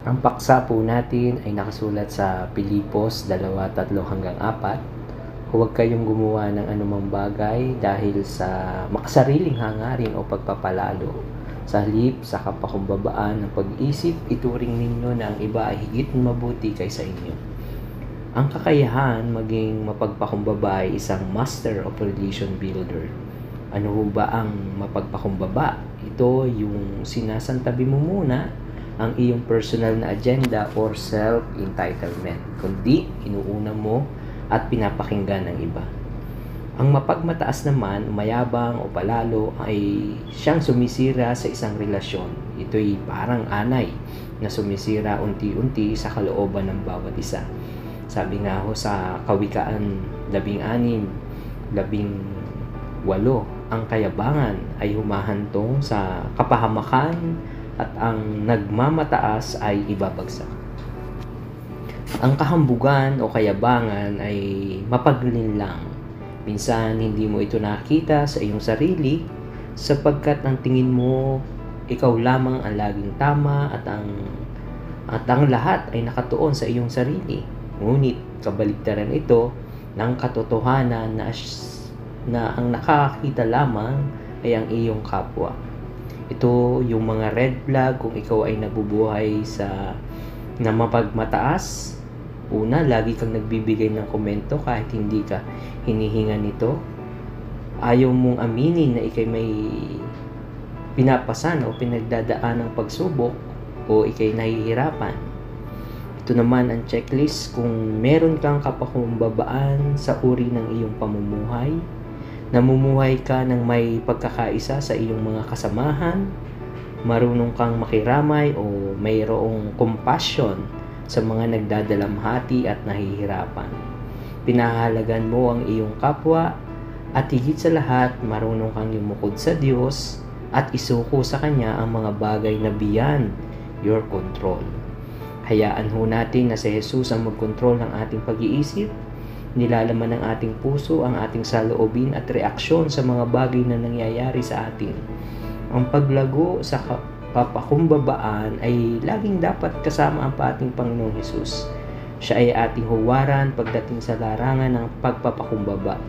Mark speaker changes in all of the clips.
Speaker 1: Ang paksa po natin ay nakasulat sa Pilipos 2:3-4. Huwag kayong gumawa ng anumang bagay dahil sa makasariling hangarin o pagpapalalo. Sa halip, sa kapakumbabaan ng pag-iisip, ituring ninyo na ang iba ay higit mabuti kaysa inyo. Ang kakayahan maging mapagpakumbaba ay isang master of relation builder. Ano ba ang mapagpakumbaba? Ito yung sinasantabi mo muna ang iyong personal na agenda or self-entitlement, kundi inuuna mo at pinapakinggan ng iba. Ang mapagmataas naman, mayabang o palalo ay siyang sumisira sa isang relasyon. Ito'y parang anay na sumisira unti-unti sa kalooban ng bawat isa. Sabi nga ho sa Kawikaan 16:18, ang kayabangan ay humahantong sa kapahamakan at ang nagmamataas ay ibabagsak. Ang kahambugan o kayabangan ay mapaglinlang. Minsan hindi mo ito nakita sa iyong sarili sapagkat ang tingin mo ikaw lamang ang laging tama at ang lahat ay nakatuon sa iyong sarili. Ngunit kabaligtaran ito ng katotohanan na ang nakakakita lamang ay ang iyong kapwa. Ito yung mga red flag kung ikaw ay nabubuhay na mapagmataas. Una, lagi kang nagbibigay ng komento kahit hindi ka hinihinga nito. Ayaw mong aminin na ikay may pinapasan o pinagdadaan ng pagsubok o ikay nahihirapan. Ito naman ang checklist kung meron kang kapakumbabaan sa uri ng iyong pamumuhay. Namumuhay ka ng may pagkakaisa sa iyong mga kasamahan, marunong kang makiramay o mayroong compassion sa mga nagdadalamhati at nahihirapan. Pinahalagan mo ang iyong kapwa at higit sa lahat, marunong kang lumukod sa Diyos at isuko sa Kanya ang mga bagay na beyond your control. Hayaan ho natin na si Jesus ang magkontrol ng ating pag-iisip, nilalaman ng ating puso ang ating saloobin at reaksyon sa mga bagay na nangyayari sa atin. Ang paglago sa kapakumbabaan ay laging dapat kasama ang ating Panginoong Hesus. Siya ay ating huwaran pagdating sa larangan ng pagpapakumbaba.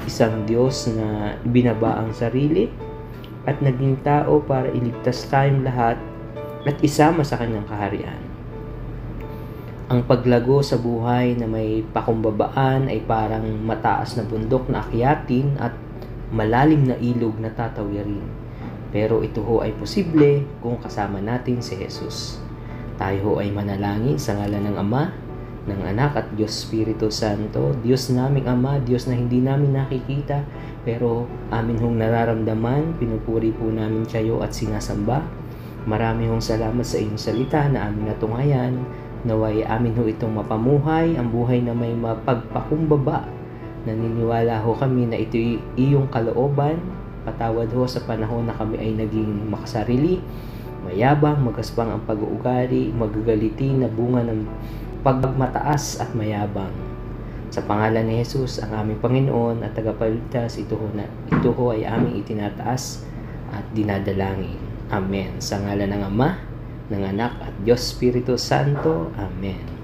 Speaker 1: Isang Diyos na binaba ang sarili at naging tao para iligtas tayong lahat at isama sa kanyang kaharian. Ang paglago sa buhay na may pakumbabaan ay parang mataas na bundok na akyatin at malalim na ilog na tatawirin. Pero ito ho ay posible kung kasama natin si Jesus. Tayo ho ay manalangin sa ngalan ng Ama, ng Anak at Diyos Espiritu Santo. Diyos naming Ama, Diyos na hindi namin nakikita pero amin hong nararamdaman, pinupuri po namin kayo at sinasamba. Marami hong salamat sa inyong salita na aming natunghayan. Naway amin ho itong mapamuhay, ang buhay na may mapagpakumbaba. Naniniwala ho kami na ito'y iyong kalooban. Patawad ho sa panahon na kami ay naging makasarili, mayabang, magaspang ang pag-uugali, magagaliti na bunga ng pagmataas at mayabang. Sa pangalan ni Jesus, ang aming Panginoon at tagapagligtas, ito ho ay aming itinataas at dinadalangin. Amen. Sa ngalan ng Ama, ng Anak at Diyos Espiritu Santo. Amen.